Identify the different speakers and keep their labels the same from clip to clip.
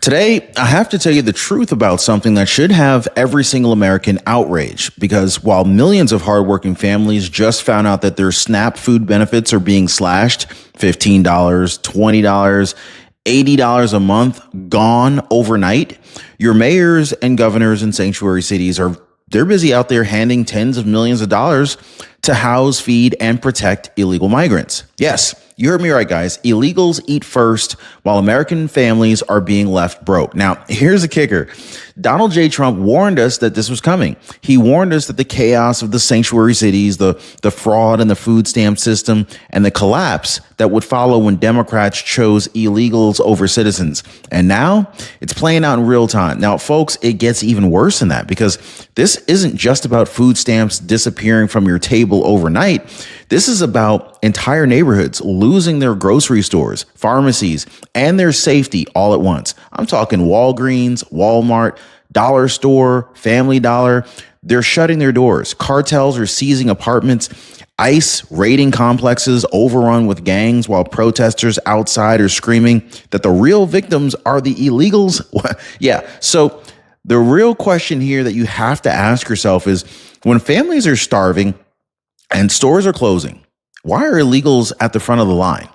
Speaker 1: Today, I have to tell you the truth about something that should have every single American outraged, because while millions of hardworking families just found out that their SNAP food benefits are being slashed, $15, $20, $80 a month gone overnight, your mayors and governors in sanctuary cities they're busy out there handing tens of millions of dollars to house, feed, and protect illegal migrants. Yes, you heard me right, guys. Illegals eat first while American families are being left broke. Now, here's the kicker. Donald J. Trump warned us that this was coming. He warned us that the chaos of the sanctuary cities, the fraud in the food stamp system, and the collapse that would follow when Democrats chose illegals over citizens. And now it's playing out in real time. Now, folks, it gets even worse than that, because this isn't just about food stamps disappearing from your table overnight. This is about entire neighborhoods losing their grocery stores, pharmacies, and their safety all at once. I'm talking Walgreens, Walmart, Dollar Store, Family Dollar. They're shutting their doors. Cartels are seizing apartments. ICE raiding complexes overrun with gangs, while protesters outside are screaming that the real victims are the illegals. Yeah. So the real question here that you have to ask yourself is, when families are starving and stores are closing, why are illegals at the front of the line?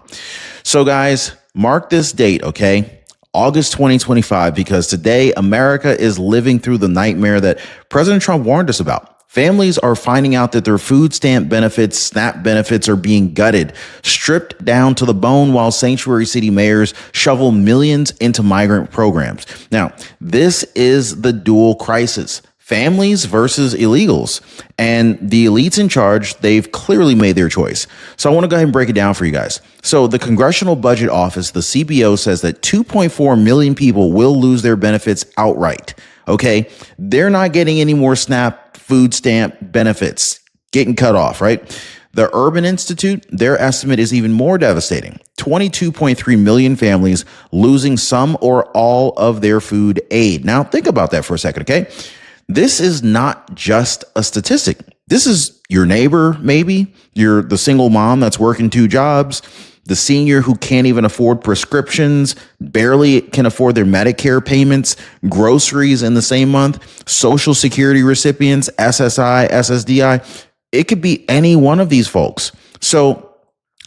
Speaker 1: So guys, mark this date, okay? August 2025, because today America is living through the nightmare that President Trump warned us about. Families are finding out that their food stamp benefits, SNAP benefits are being gutted, stripped down to the bone, while sanctuary city mayors shovel millions into migrant programs. Now, this is the dual crisis. Families versus illegals. And the elites in charge, they've clearly made their choice. So I want to go ahead and break it down for you guys. So the Congressional Budget Office, the CBO, says that 2.4 million people will lose their benefits outright. Okay. They're not getting any more SNAP food stamp benefits getting cut off, right? The Urban Institute, their estimate is even more devastating. 22.3 million families losing some or all of their food aid. Now think about that for a second. Okay. This is not just a statistic. This is your neighbor, maybe. You're the single mom that's working 2 jobs, the senior who can't even afford prescriptions, barely can afford their Medicare payments, groceries in the same month, Social Security recipients, SSI, SSDI. It could be any one of these folks. So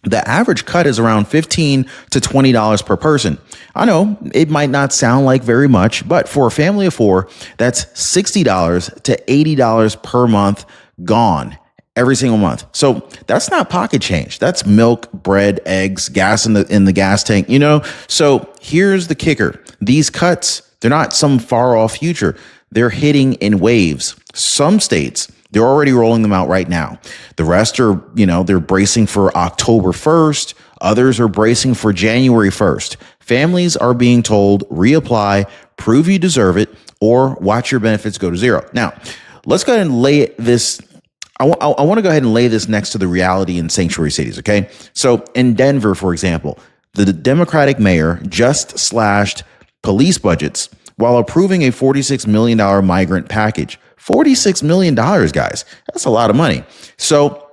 Speaker 1: the average cut is around $15 to $20 per person. I know it might not sound like very much, but for a family of 4, that's $60 to $80 per month gone every single month. So that's not pocket change. That's milk, bread, eggs, gas in the gas tank, you know? So here's the kicker. These cuts, they're not some far off future. They're hitting in waves. Some states, they're already rolling them out right now. The rest are, they're bracing for October 1st. Others are bracing for January 1st. Families are being told, reapply, prove you deserve it, or watch your benefits go to zero. Now, let's go ahead and lay this. I want to go ahead and lay this next to the reality in sanctuary cities, okay? So in Denver, for example, the Democratic mayor just slashed police budgets while approving a $46 million migrant package. $46 million, guys. That's a lot of money. So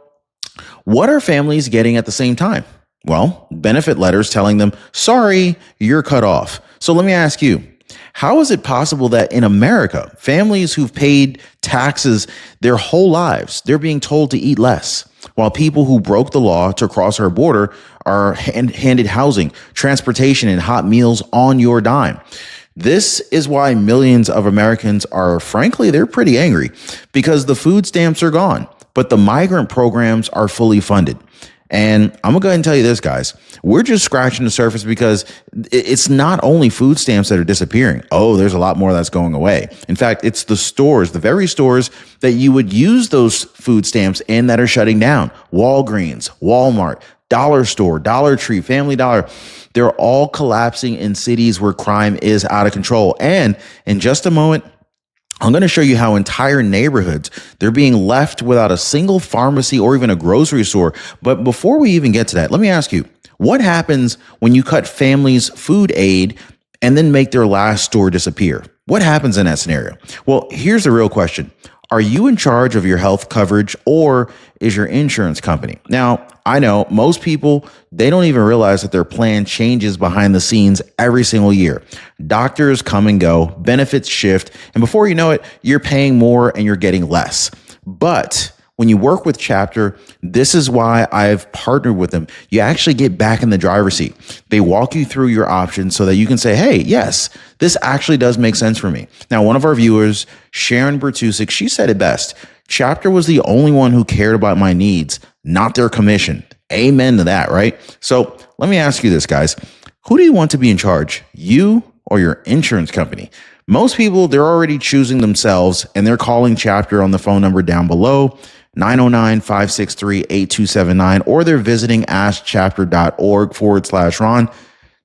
Speaker 1: what are families getting at the same time? Well, benefit letters telling them, sorry, you're cut off. So let me ask you, how is it possible that in America, families who've paid taxes their whole lives, they're being told to eat less, while people who broke the law to cross our border are handed housing, transportation, and hot meals on your dime? This is why millions of Americans are, frankly, they're pretty angry, because the food stamps are gone, but the migrant programs are fully funded. And I'm going to go ahead and tell you this, guys. We're just scratching the surface, because it's not only food stamps that are disappearing. Oh, there's a lot more that's going away. In fact, it's the stores, the very stores that you would use those food stamps in, that are shutting down. Walgreens, Walmart, Dollar Store, Dollar Tree, Family Dollar. They're all collapsing in cities where crime is out of control. And in just a moment, I'm going to show you how entire neighborhoods, they're being left without a single pharmacy or even a grocery store. But before we even get to that, let me ask you, what happens when you cut families' food aid and then make their last store disappear? What happens in that scenario? Well, here's the real question. Are you in charge of your health coverage, or is your insurance company? Now, I know most people, they don't even realize that their plan changes behind the scenes every single year. Doctors come and go, benefits shift, and before you know it, you're paying more and you're getting less. But when you work with Chapter, this is why I've partnered with them. You actually get back in the driver's seat. They walk you through your options so that you can say, hey, yes, this actually does make sense for me. Now, one of our viewers, Sharon Bertusik, she said it best. Chapter was the only one who cared about my needs, not their commission. Amen to that, right? So let me ask you this, guys. Who do you want to be in charge? You or your insurance company? Most people, they're already choosing themselves, and they're calling Chapter on the phone number down below, 909-563-8279, or they're visiting askchapter.org/Ron.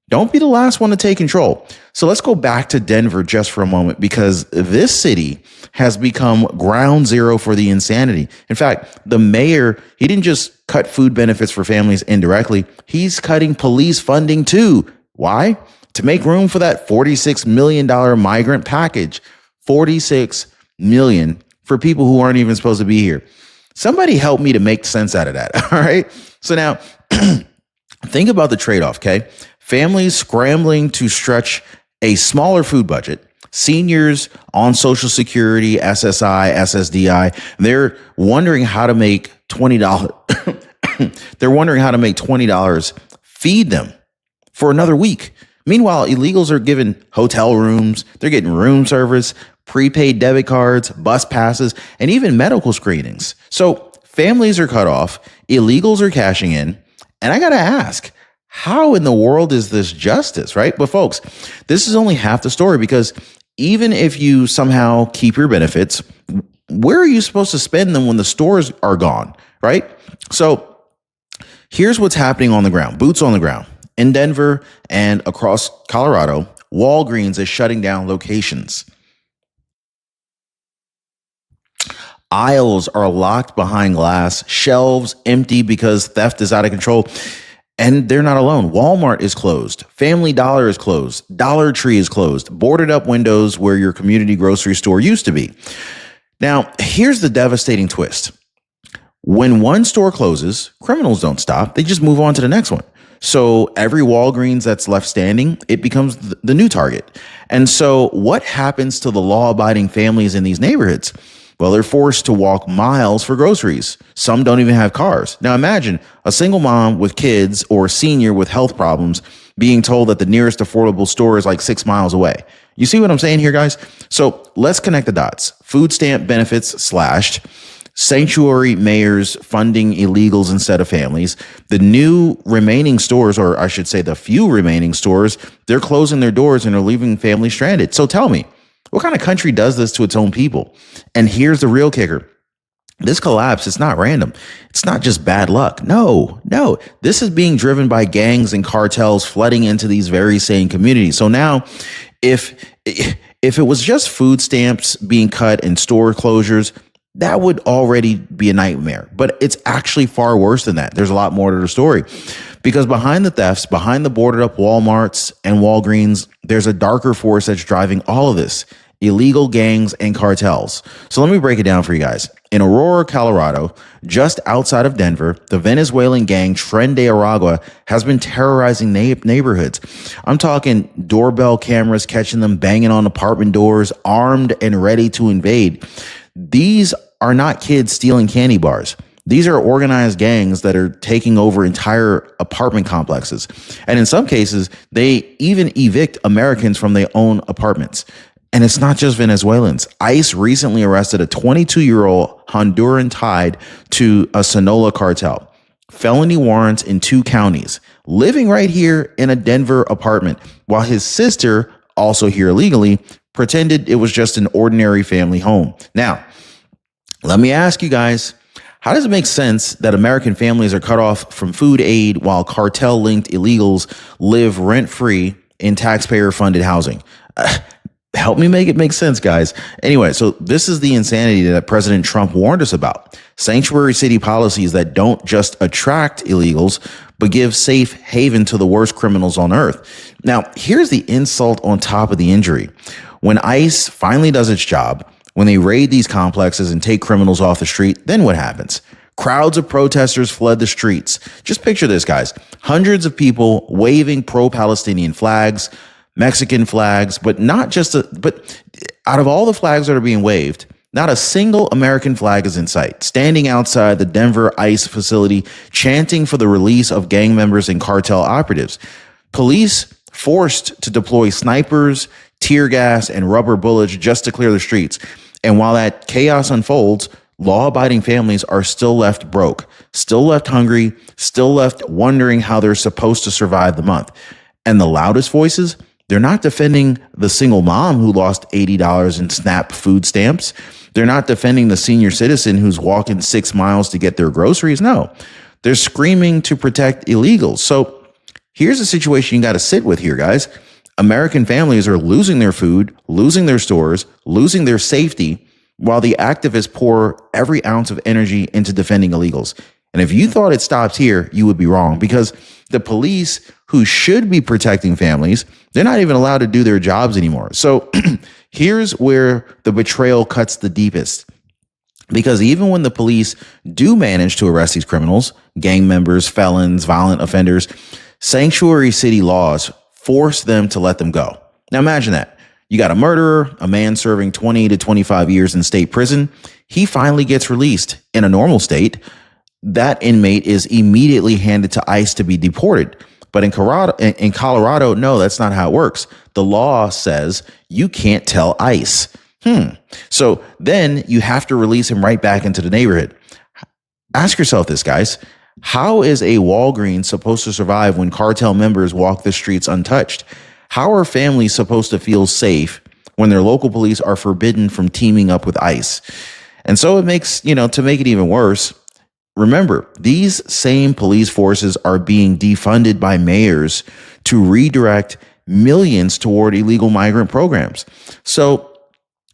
Speaker 1: Don't be the last one to take control. So let's go back to Denver just for a moment, because this city has become ground zero for the insanity. In fact, the mayor, he didn't just cut food benefits for families indirectly. He's cutting police funding too. Why? To make room for that $46 million migrant package. $46 million for people who aren't even supposed to be here. Somebody help me to make sense out of that. All right. So now think about the trade-off. Okay. Families scrambling to stretch a smaller food budget, seniors on Social Security, SSI, SSDI, they're wondering how to make $20. They're wondering how to make $20 feed them for another week. Meanwhile, illegals are given hotel rooms, they're getting room service, prepaid debit cards, bus passes, and even medical screenings. So families are cut off, illegals are cashing in, and I got to ask, how in the world is this justice, right? But folks, this is only half the story, because even if you somehow keep your benefits, where are you supposed to spend them when the stores are gone, right? So here's what's happening on the ground, boots on the ground. In Denver and across Colorado, Walgreens is shutting down locations. Aisles are locked behind glass, shelves empty because theft is out of control. And they're not alone. Walmart is closed. Family Dollar is closed. Dollar Tree is closed. Boarded up windows where your community grocery store used to be. Now, here's the devastating twist. When one store closes, criminals don't stop. They just move on to the next one. So every Walgreens that's left standing, it becomes the new target. And so what happens to the law-abiding families in these neighborhoods? Well, they're forced to walk miles for groceries. Some don't even have cars. Now imagine a single mom with kids or a senior with health problems being told that the nearest affordable store is like 6 miles away. You see what I'm saying here, guys? So let's connect the dots. Food stamp benefits slashed. Sanctuary mayors funding illegals instead of families. The new remaining stores, or I should say the few remaining stores, they're closing their doors and are leaving families stranded. So tell me, what kind of country does this to its own people? And here's the real kicker. This collapse, it's not random. It's not just bad luck. No. This is being driven by gangs and cartels flooding into these very same communities. So now, if it was just food stamps being cut and store closures, that would already be a nightmare. But it's actually far worse than that. There's a lot more to the story, because behind the thefts, behind the boarded up Walmarts and Walgreens, there's a darker force that's driving all of this: illegal gangs and cartels. So let me break it down for you guys. In Aurora, Colorado, just outside of Denver, the Venezuelan gang Tren de Aragua has been terrorizing neighborhoods. I'm talking doorbell cameras catching them banging on apartment doors, armed and ready to invade. These are not kids stealing candy bars. These are organized gangs that are taking over entire apartment complexes. And in some cases, they even evict Americans from their own apartments. And it's not just Venezuelans. ICE recently arrested a 22-year-old Honduran tied to a Sinaloa cartel. Felony warrants in 2 counties, living right here in a Denver apartment, while his sister, also here illegally, pretended it was just an ordinary family home. Now, let me ask you guys, how does it make sense that American families are cut off from food aid while cartel-linked illegals live rent-free in taxpayer-funded housing? Help me make it make sense, guys. Anyway, so this is the insanity that President Trump warned us about. Sanctuary city policies that don't just attract illegals, but give safe haven to the worst criminals on earth. Now, here's the insult on top of the injury. When ICE finally does its job, When they raid these complexes and take criminals off the street, then what happens? Crowds of protesters fled the streets. Just picture this, guys. Hundreds of people waving pro-Palestinian flags, Mexican flags, but out of all the flags that are being waved, not a single American flag is in sight, standing outside the Denver ICE facility, chanting for the release of gang members and cartel operatives. Police forced to deploy snipers, tear gas, and rubber bullets just to clear the streets. And while that chaos unfolds, law-abiding families are still left broke, still left hungry, still left wondering how they're supposed to survive the month. And the loudest voices, they're not defending the single mom who lost $80 in SNAP food stamps. They're not defending the senior citizen who's walking 6 miles to get their groceries. No, they're screaming to protect illegals. So here's a situation you got to sit with here, guys. American families are losing their food, losing their stores, losing their safety, while the activists pour every ounce of energy into defending illegals. And if you thought it stopped here, you would be wrong, because the police who should be protecting families, they're not even allowed to do their jobs anymore. So here's where the betrayal cuts the deepest. Because even when the police do manage to arrest these criminals, gang members, felons, violent offenders, sanctuary city laws force them to let them go. Now imagine that. You got a murderer, a man serving 20 to 25 years in state prison. He finally gets released. In a normal state, that inmate is immediately handed to ICE to be deported. But in Colorado, no, that's not how it works. The law says you can't tell ICE. So then you have to release him right back into the neighborhood. Ask yourself this, guys. How is a Walgreens supposed to survive when cartel members walk the streets untouched? How are families supposed to feel safe when their local police are forbidden from teaming up with ICE? And so it makes, to make it even worse, remember, these same police forces are being defunded by mayors to redirect millions toward illegal migrant programs. So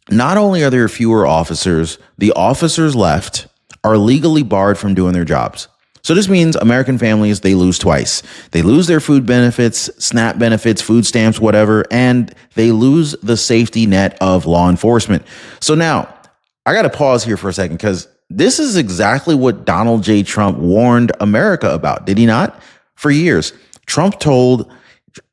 Speaker 1: not only are there fewer officers, the officers left are legally barred from doing their jobs. So this means American families, they lose twice. They lose their food benefits, SNAP benefits, food stamps, whatever, and they lose the safety net of law enforcement. So now I got to pause here for a second, because this is exactly what Donald J. Trump warned America about, did he not? For years, Trump told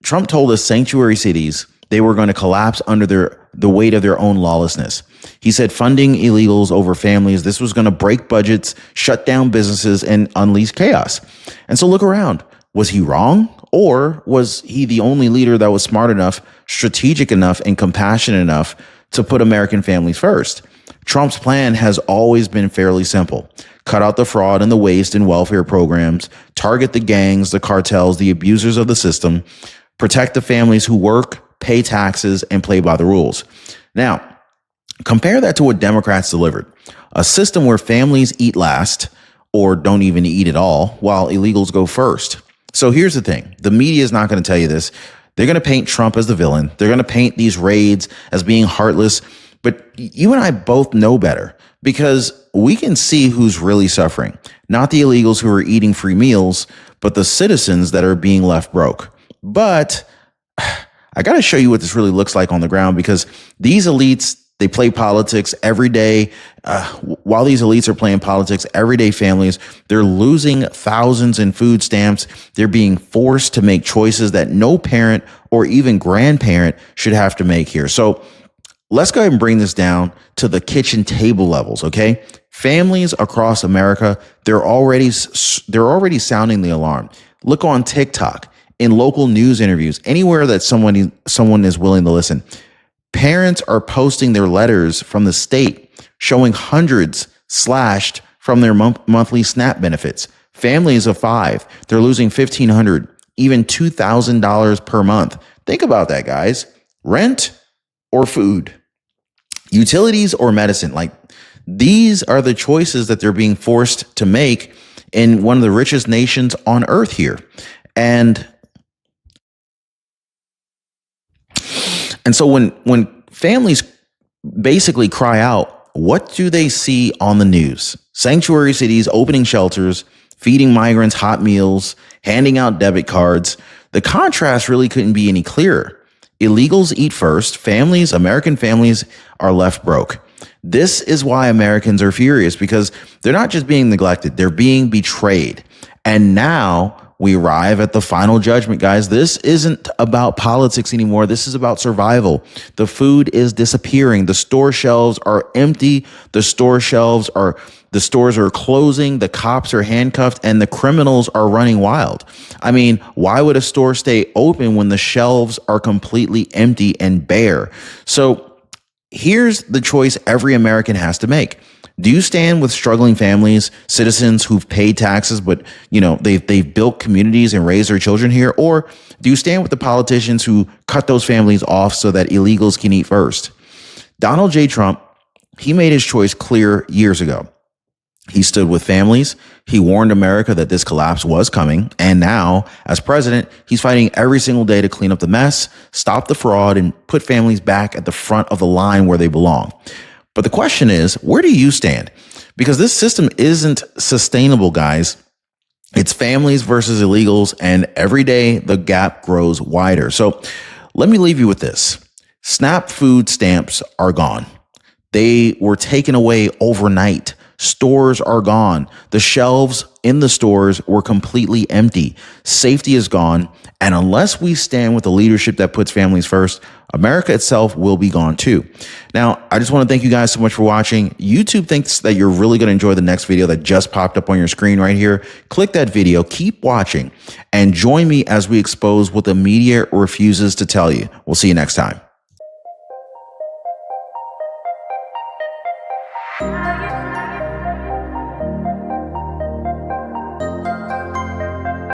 Speaker 1: us sanctuary cities they were going to collapse under the weight of their own lawlessness. He said funding illegals over families, this was going to break budgets, shut down businesses, and unleash chaos. And so look around. Was he wrong? Or was he the only leader that was smart enough, strategic enough, and compassionate enough to put American families first? Trump's plan has always been fairly simple. Cut out the fraud and the waste in welfare programs, target the gangs, the cartels, the abusers of the system, protect the families who work, pay taxes, and play by the rules. Now, compare that to what Democrats delivered. A system where families eat last or don't even eat at all, while illegals go first. So here's the thing. The media is not going to tell you this. They're going to paint Trump as the villain. They're going to paint these raids as being heartless. But you and I both know better, because we can see who's really suffering. Not the illegals who are eating free meals, but the citizens that are being left broke. But I got to show you what this really looks like on the ground, because these elites, they play politics every day. While these elites are playing politics, everyday families, they're losing thousands in food stamps. They're being forced to make choices that no parent or even grandparent should have to make here. So let's go ahead and bring this down to the kitchen table levels, okay? Families across America, they're already sounding the alarm. Look on TikTok, in local news interviews, anywhere that someone is willing to listen. Parents are posting their letters from the state showing hundreds slashed from their monthly SNAP benefits. Families of 5, they're losing $1,500, even $2,000 per month. Think about that, guys. Rent or food, utilities or medicine. Like, these are the choices that they're being forced to make in one of the richest nations on earth here. And so when families basically cry out, what do they see on the news? Sanctuary cities opening shelters, feeding migrants hot meals, handing out debit cards. The contrast really couldn't be any clearer. Illegals eat first. American families are left broke. This is why Americans are furious, because they're not just being neglected, they're being betrayed. And now we arrive at the final judgment, guys. This isn't about politics anymore. This is about survival. The food is disappearing. The store shelves are empty. The stores are closing. The cops are handcuffed and the criminals are running wild. I mean, why would a store stay open when the shelves are completely empty and bare? So here's the choice every American has to make. Do you stand with struggling families, citizens who've paid taxes, but they've built communities and raised their children here? Or do you stand with the politicians who cut those families off so that illegals can eat first? Donald J. Trump, he made his choice clear years ago. He stood with families. He warned America that this collapse was coming. And now, as president, he's fighting every single day to clean up the mess, stop the fraud, and put families back at the front of the line where they belong. But the question is, where do you stand? Because this system isn't sustainable, guys. It's families versus illegals, and every day the gap grows wider. So let me leave you with this. SNAP food stamps are gone. They were taken away overnight. Stores are gone. The shelves in the stores were completely empty. Safety is gone. And unless we stand with the leadership that puts families first, America itself will be gone too. Now, I just want to thank you guys so much for watching. YouTube thinks that you're really going to enjoy the next video that just popped up on your screen right here. Click that video, keep watching, and join me as we expose what the media refuses to tell you. We'll see you next time.